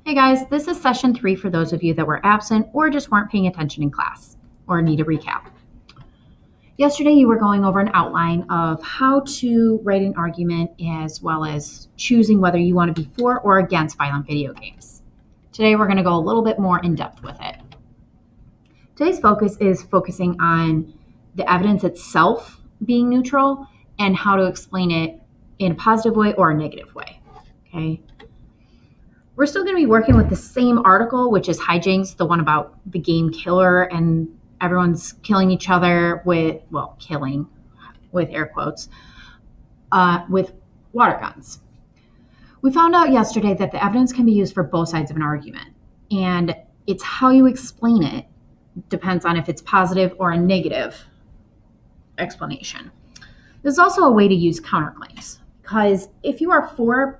Hey guys, this is session 3 for those of you that were absent or just weren't paying attention in class or need a recap. Yesterday you were going over an outline of how to write an argument as well as choosing whether you want to be for or against violent video games. Today we're going to go a little bit more in depth with it. Today's focus is focusing on the evidence itself being neutral and how to explain it in a positive way or a negative way. Okay. We're still going to be working with the same article, which is Hijinks, the one about the game Killer and everyone's killing each other killing with air quotes, with water guns. We found out yesterday that the evidence can be used for both sides of an argument, and it's how you explain it depends on if it's positive or a negative explanation. There's also a way to use counterclaims, because if you are for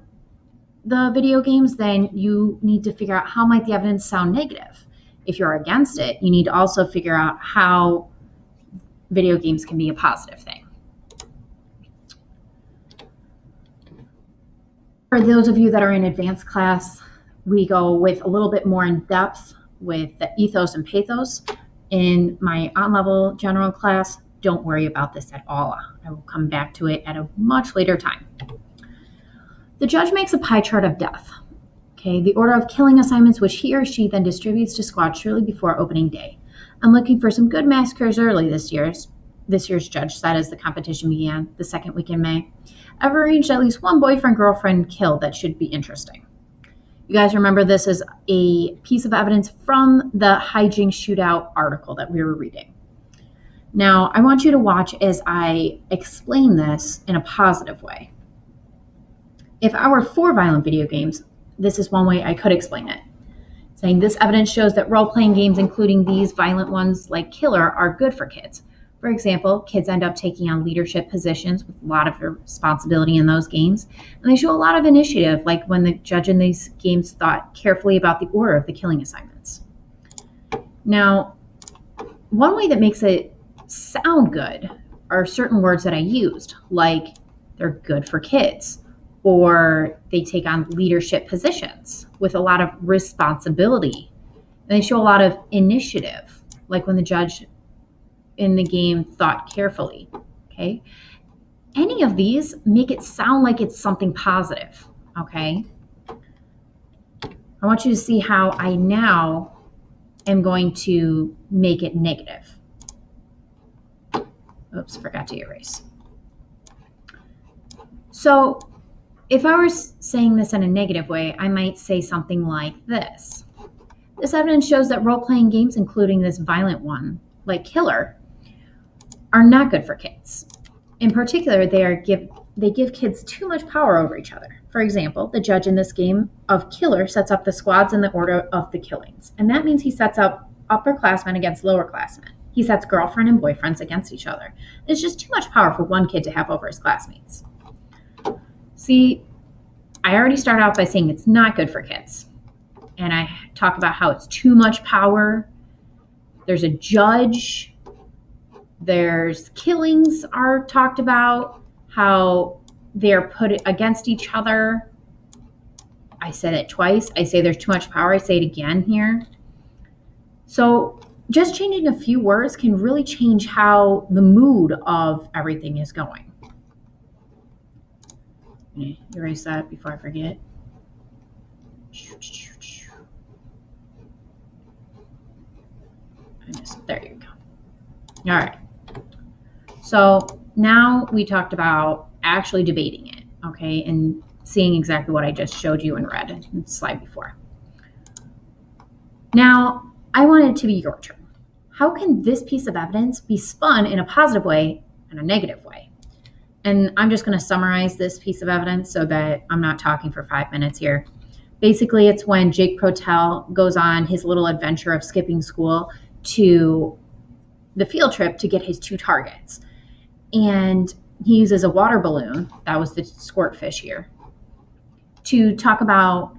the video games, then you need to figure out how might the evidence sound negative. If you're against it, you need to also figure out how video games can be a positive thing. For those of you that are in advanced class, we go with a little bit more in depth with the ethos and pathos. In my on-level general class, don't worry about this at all. I will come back to it at a much later time. The judge makes a pie chart of death, the order of killing assignments, which he or she then distributes to squads shortly before opening day. I'm looking for some good massacres early this year's judge said as the competition began the second week in May. I've arranged at least one boyfriend-girlfriend kill that should be interesting. You guys remember this is a piece of evidence from the Hijinks shootout article that we were reading. Now, I want you to watch as I explain this in a positive way. If I were for violent video games, this is one way I could explain it. Saying this evidence shows that role-playing games, including these violent ones like Killer, are good for kids. For example, kids end up taking on leadership positions with a lot of responsibility in those games, and they show a lot of initiative, like when the judge in these games thought carefully about the order of the killing assignments. Now, one way that makes it sound good are certain words that I used, like they're good for kids, or they take on leadership positions with a lot of responsibility. And they show a lot of initiative, like when the judge in the game thought carefully, okay? Any of these make it sound like it's something positive, okay? I want you to see how I now am going to make it negative. Oops, forgot to erase. So, if I were saying this in a negative way, I might say something like this. This evidence shows that role-playing games, including this violent one, like Killer, are not good for kids. In particular, they give kids too much power over each other. For example, the judge in this game of Killer sets up the squads in the order of the killings. And that means he sets up upperclassmen against lowerclassmen. He sets girlfriend and boyfriends against each other. It's just too much power for one kid to have over his classmates. See, I already start out by saying it's not good for kids. And I talk about how it's too much power. There's a judge. There's killings are talked about, how they're put against each other. I said it twice. I say there's too much power. I say it again here. So just changing a few words can really change how the mood of everything is going. Erase that before I forget. There you go. All right. So now we talked about actually debating it, okay, and seeing exactly what I just showed you and read in the slide before. Now, I want it to be your turn. How can this piece of evidence be spun in a positive way and a negative way? And I'm just going to summarize this piece of evidence so that I'm not talking for 5 minutes here. Basically, it's when Jake Protel goes on his little adventure of skipping school to the field trip to get his 2 targets. And he uses a water balloon, that was the squirt fish here, to talk about,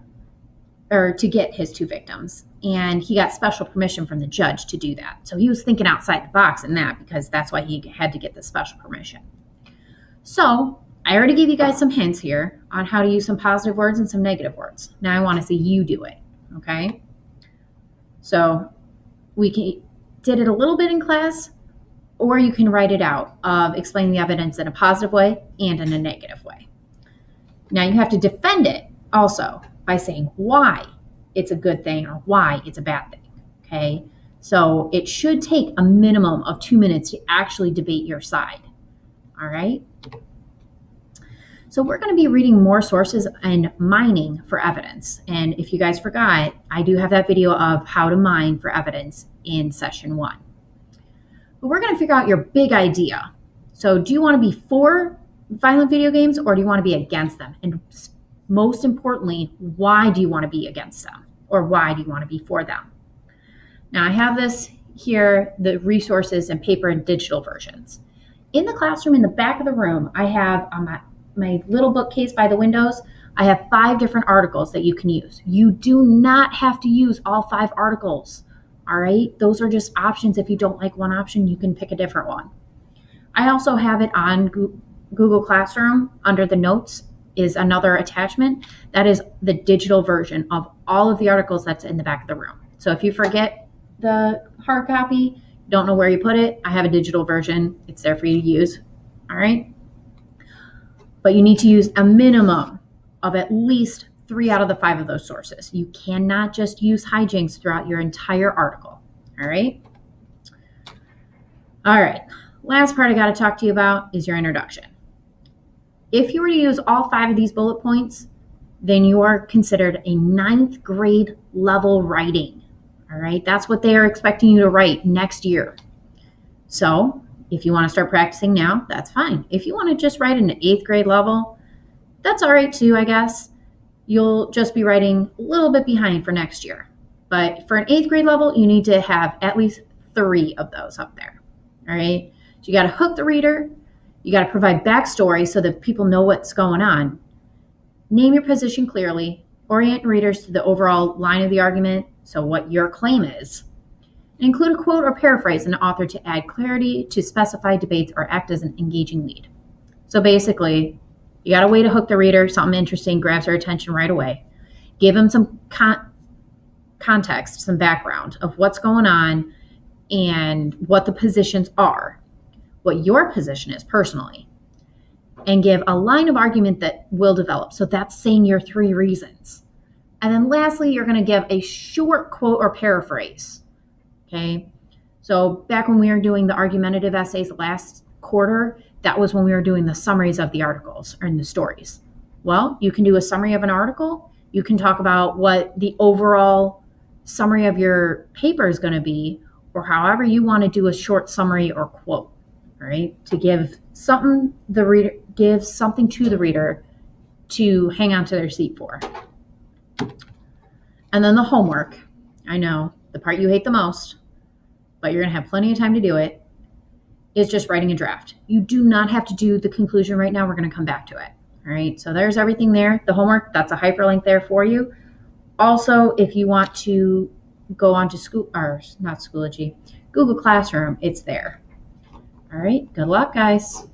or to get his 2 victims. And he got special permission from the judge to do that. So he was thinking outside the box in that, because that's why he had to get the special permission. So I already gave you guys some hints here on how to use some positive words and some negative words. Now I want to see you do it. okay? So did it a little bit in class, or you can write it out of explaining the evidence in a positive way and in a negative way. Now you have to defend it also by saying why it's a good thing or why it's a bad thing, okay? So it should take a minimum of 2 minutes to actually debate your side, all right? So we're going to be reading more sources and mining for evidence. And if you guys forgot, I do have that video of how to mine for evidence in session 1. But we're going to figure out your big idea. So do you want to be for violent video games or do you want to be against them? And most importantly, why do you want to be against them? Or why do you want to be for them? Now I have this here, the resources and paper and digital versions. In the classroom, in the back of the room, I have on my little bookcase by the windows, I have 5 different articles that you can use. You do not have to use all 5 articles, all right? Those are just options. If you don't like one option, you can pick a different one. I also have it on Google Classroom. Under the notes is another attachment. That is the digital version of all of the articles that's in the back of the room. So if you forget the hard copy, don't know where you put it, I have a digital version. It's there for you to use, all right? But you need to use a minimum of at least 3 out of the 5 of those sources. You cannot just use hijinks throughout your entire article, all right? All right, last part I got to talk to you about is your introduction. If you were to use all 5 of these bullet points, then you are considered a 9th grade level writing, all right? That's what they are expecting you to write next year. So if you want to start practicing now, that's fine. If you want to just write an 8th grade level, that's all right too, I guess. You'll just be writing a little bit behind for next year. But for an 8th grade level, you need to have at least 3 of those up there, all right? So you got to hook the reader. You got to provide backstory so that people know what's going on. Name your position clearly. Orient readers to the overall line of the argument, so what your claim is. Include a quote or paraphrase an author to add clarity to specify debates or act as an engaging lead. So basically, you got a way to hook the reader, something interesting grabs their attention right away. Give them some context, some background of what's going on and what the positions are, what your position is personally, and give a line of argument that will develop. So that's saying your 3 reasons. And then lastly, you're going to give a short quote or paraphrase. Okay, so back when we were doing the argumentative essays last quarter, that was when we were doing the summaries of the articles or in the stories. Well, you can do a summary of an article. You can talk about what the overall summary of your paper is going to be, or however you want to do a short summary or quote, all right, to give something to the reader to hang on to their seat for. And then the homework, I know, the part you hate the most, but you're going to have plenty of time to do it, is just writing a draft. You do not have to do the conclusion right now. We're going to come back to it. All right, so there's everything there. The homework, that's a hyperlink there for you. Also, if you want to go on to Google Classroom, it's there. All right, good luck, guys.